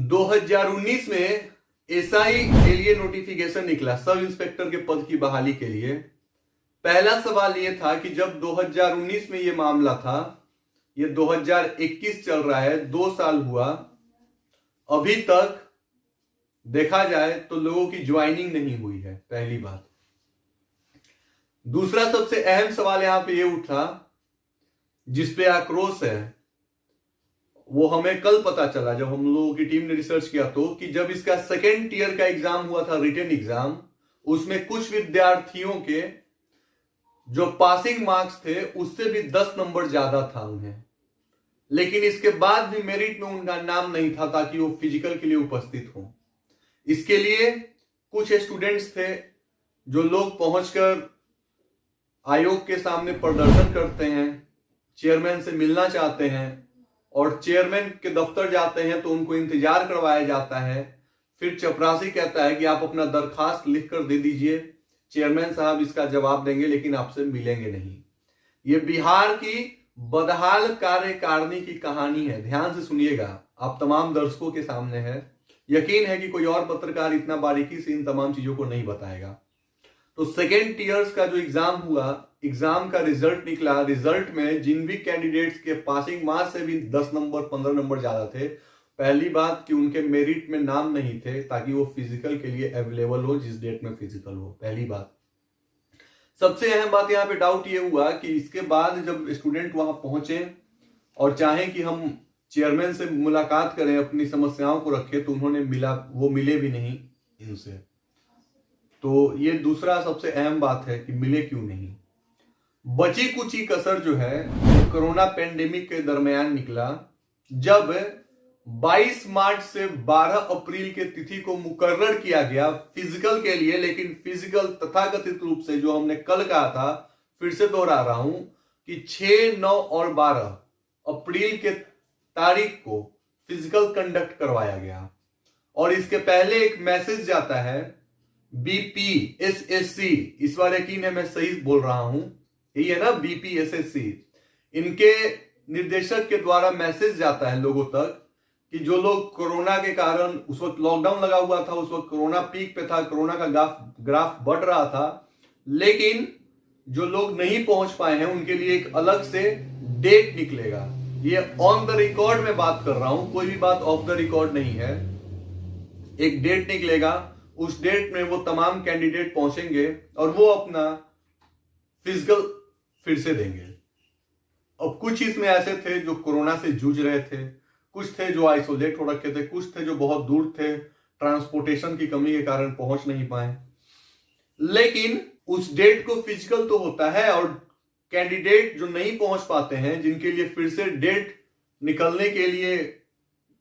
2019 में एसआई के लिए नोटिफिकेशन निकला सब इंस्पेक्टर के पद की बहाली के लिए। पहला सवाल यह था कि जब 2019 में यह मामला था, यह 2021 चल रहा है, 2 साल हुआ, अभी तक देखा जाए तो लोगों की ज्वाइनिंग नहीं हुई है, पहली बात। दूसरा सबसे अहम सवाल यहां पे यह उठा जिसपे आक्रोश है, वो हमें कल पता चला जब हम लोगों की टीम ने रिसर्च किया तो, कि जब इसका सेकेंड ईयर का एग्जाम हुआ था, रिटन एग्जाम, उसमें कुछ विद्यार्थियों के जो पासिंग मार्क्स थे उससे भी 10 नंबर ज्यादा था उन्हें, लेकिन इसके बाद भी मेरिट में उनका नाम नहीं था ताकि वो फिजिकल के लिए उपस्थित हो। इसके लिए कुछ स्टूडेंट्स थे जो लोग पहुंचकर आयोग के सामने प्रदर्शन करते हैं, चेयरमैन से मिलना चाहते हैं, और चेयरमैन के दफ्तर जाते हैं तो उनको इंतजार करवाया जाता है। फिर चपरासी कहता है कि आप अपना दरखास्त लिख कर दे दीजिए, चेयरमैन साहब इसका जवाब देंगे लेकिन आपसे मिलेंगे नहीं। ये बिहार की बदहाल कार्यकारिणी की कहानी है, ध्यान से सुनिएगा, आप तमाम दर्शकों के सामने है। यकीन है कि कोई और पत्रकार इतना बारीकी से इन तमाम चीजों को नहीं बताएगा। तो सेकेंड ईयर्स का जो एग्जाम हुआ, एग्जाम का रिजल्ट निकला, रिजल्ट में जिन भी कैंडिडेट्स के पासिंग मार्क्स से भी 10 नंबर 15 नंबर ज्यादा थे, पहली बात कि उनके मेरिट में नाम नहीं थे ताकि वो फिजिकल के लिए अवेलेबल हो जिस डेट में फिजिकल हो, पहली बात। सबसे अहम बात यहाँ पे डाउट ये हुआ कि इसके बाद जब स्टूडेंट वहां पहुंचे और चाहे कि हम चेयरमैन से मुलाकात करें, अपनी समस्याओं को रखें, तो उन्होंने वो मिले भी नहीं इनसे। तो ये दूसरा सबसे अहम बात है कि मिले क्यों नहीं। बची कुची कसर जो है कोरोना पेंडेमिक के दरमियान निकला, जब 22 मार्च से 12 अप्रैल के तिथि को मुकर्रर किया गया फिजिकल के लिए। लेकिन फिजिकल तथाकथित रूप से जो हमने कल कहा था, फिर से दोहरा रहा हूं कि 6, 9 और 12 अप्रैल के तारीख को फिजिकल कंडक्ट करवाया गया। और इसके पहले एक मैसेज जाता है बीपीएसएससी, इस बार यकीन है मैं सही बोल रहा हूं, यही है ना बीपीएसएससी, इनके निर्देशक के द्वारा मैसेज जाता है लोगों तक कि जो लोग कोरोना के कारण, उस वक्त लॉकडाउन लगा हुआ था, उस वक्त कोरोना पीक पे था, कोरोना का ग्राफ बढ़ रहा था, लेकिन जो लोग नहीं पहुंच पाए हैं उनके लिए एक अलग से डेट निकलेगा। ये ऑन द रिकॉर्ड में बात कर रहा हूं, कोई भी बात ऑफ द रिकॉर्ड नहीं है। एक डेट निकलेगा, उस डेट में वो तमाम कैंडिडेट पहुंचेंगे और वो अपना फिजिकल फिर से देंगे। अब कुछ इसमें ऐसे थे जो कोरोना से जूझ रहे थे, कुछ थे जो आइसोलेट हो रखे थे, कुछ थे जो बहुत दूर थे, ट्रांसपोर्टेशन की कमी के कारण पहुंच नहीं पाए। लेकिन उस डेट को फिजिकल तो होता है, और कैंडिडेट जो नहीं पहुंच पाते हैं, जिनके लिए फिर से डेट निकलने के लिए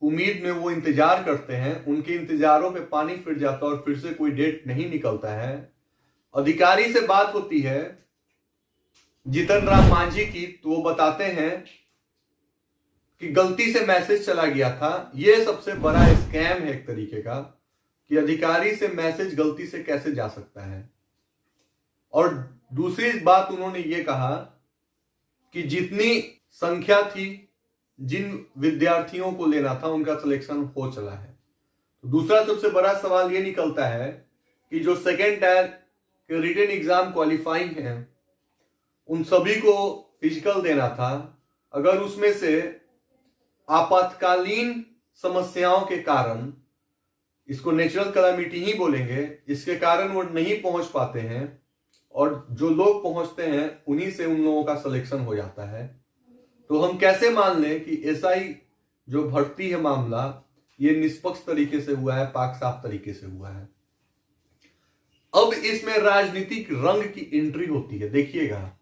उम्मीद में वो इंतजार करते हैं, उनके इंतजारों पे पानी फिर जाता है और फिर से कोई डेट नहीं निकलता है। अधिकारी से बात होती है जीतन राम मांझी की, तो वो बताते हैं कि गलती से मैसेज चला गया था। ये सबसे बड़ा स्कैम है एक तरीके का, कि अधिकारी से मैसेज गलती से कैसे जा सकता है। और दूसरी बात उन्होंने ये कहा कि जितनी संख्या थी, जिन विद्यार्थियों को लेना था, उनका सिलेक्शन हो चला है। तो दूसरा सबसे बड़ा सवाल ये निकलता है कि जो सेकेंड टायर के रिटन एग्जाम क्वालिफाइंग है, उन सभी को फिजिकल देना था। अगर उसमें से आपातकालीन समस्याओं के कारण, इसको नेचुरल कैलामिटी ही बोलेंगे, इसके कारण वो नहीं पहुंच पाते हैं, और जो लोग पहुंचते हैं उन्हीं से उन लोगों का सिलेक्शन हो जाता है, तो हम कैसे मान लें कि एसआई जो भर्ती है मामला, ये निष्पक्ष तरीके से हुआ है, पाक साफ तरीके से हुआ है। अब इसमें राजनीतिक रंग की एंट्री होती है। देखिएगा,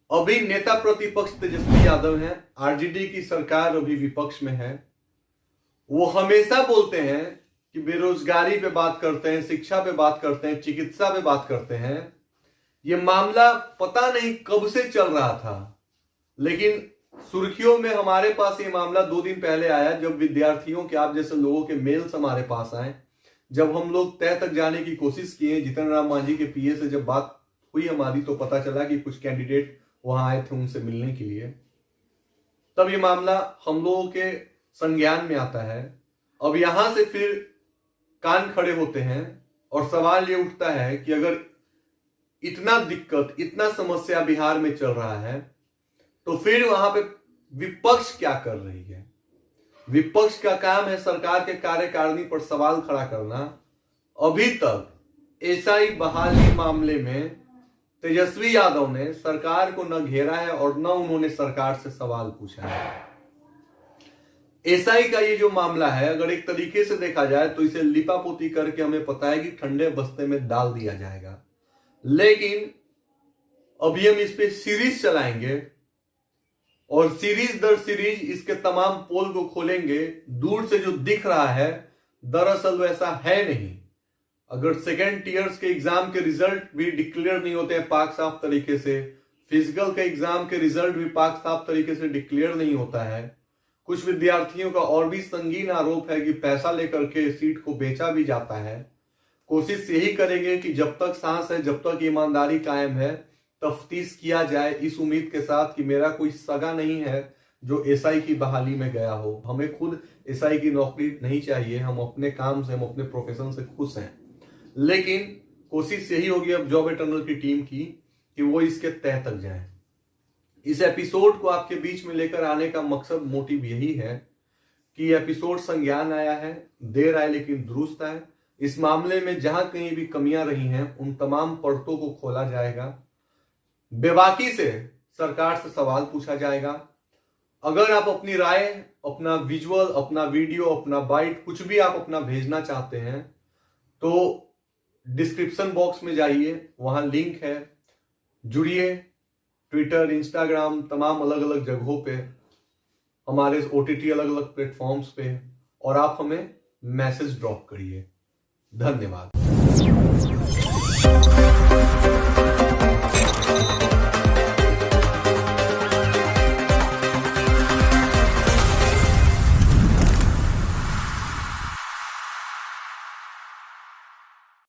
अभी नेता प्रतिपक्ष तेजस्वी यादव हैं, आरजेडी की सरकार अभी विपक्ष में है। वो हमेशा बोलते हैं कि बेरोजगारी पे बात करते हैं, शिक्षा पे बात करते हैं, चिकित्सा पे बात करते हैं। ये मामला पता नहीं कब से चल रहा था, लेकिन सुर्खियों में हमारे पास ये मामला 2 दिन पहले आया, जब विद्यार्थियों के, आप जैसे लोगों के मेल्स हमारे पास आए, जब हम लोग तय तक जाने की कोशिश किए, जीतन राम मांझी के पीए से जब बात हुई हमारी, तो पता चला कि कुछ कैंडिडेट वहां आए थे उनसे मिलने के लिए। तब ये मामला हम लोगों के संज्ञान में आता है। अब यहां से फिर कान खड़े होते हैं और सवाल ये उठता है कि अगर इतना दिक्कत, इतना समस्या बिहार में चल रहा है तो फिर वहां पे विपक्ष क्या कर रही है? विपक्ष का काम है सरकार के कार्यकारिणी पर सवाल खड़ा करना। अभी तक एसआई बहाली मामले में तेजस्वी यादव ने सरकार को न घेरा है और न उन्होंने सरकार से सवाल पूछा है। एसआई का ये जो मामला है, अगर एक तरीके से देखा जाए तो इसे लिपापोती करके हमें पता है कि ठंडे बस्ते में डाल दिया जाएगा, लेकिन अभी हम इस पे सीरीज चलाएंगे और सीरीज दर सीरीज इसके तमाम पोल को खोलेंगे। दूर से जो दिख रहा है दरअसल वैसा है नहीं। अगर सेकेंड टीयर्स के एग्जाम के रिजल्ट भी डिक्लेयर नहीं होते हैं पाक साफ तरीके से, फिजिकल के एग्जाम के रिजल्ट भी पाक साफ तरीके से डिक्लेयर नहीं होता है, कुछ विद्यार्थियों का और भी संगीन आरोप है कि पैसा लेकर के सीट को बेचा भी जाता है। कोशिश यही करेंगे कि जब तक सांस है, जब तक ईमानदारी कायम है, तफ्तीश किया जाए, इस उम्मीद के साथ कि मेरा कोई सगा नहीं है जो एसआई की बहाली में गया हो। हमें खुद एसआई की नौकरी नहीं चाहिए, हम अपने काम से, हम अपने प्रोफेशन से खुश हैं, लेकिन कोशिश यही होगी अब जॉब एटर्नल की टीम की कि वो इसके तह तक जाए। इस एपिसोड को आपके बीच में लेकर आने का मकसद, मोटिव यही है कि एपिसोड संज्ञान आया है, देर आए लेकिन दुरुस्त आए। इस मामले में जहां कहीं भी कमियां रही हैं उन तमाम परतों को खोला जाएगा, बेबाकी से सरकार से सवाल पूछा जाएगा। अगर आप अपनी राय, अपना विजुअल, अपना वीडियो, अपना बाइट, कुछ भी आप अपना भेजना चाहते हैं तो डिस्क्रिप्शन बॉक्स में जाइए, वहां लिंक है, जुड़िए। ट्विटर, इंस्टाग्राम, तमाम अलग अलग जगहों पे, हमारे OTT अलग अलग प्लेटफॉर्म्स पे, और आप हमें मैसेज ड्रॉप करिए। धन्यवाद।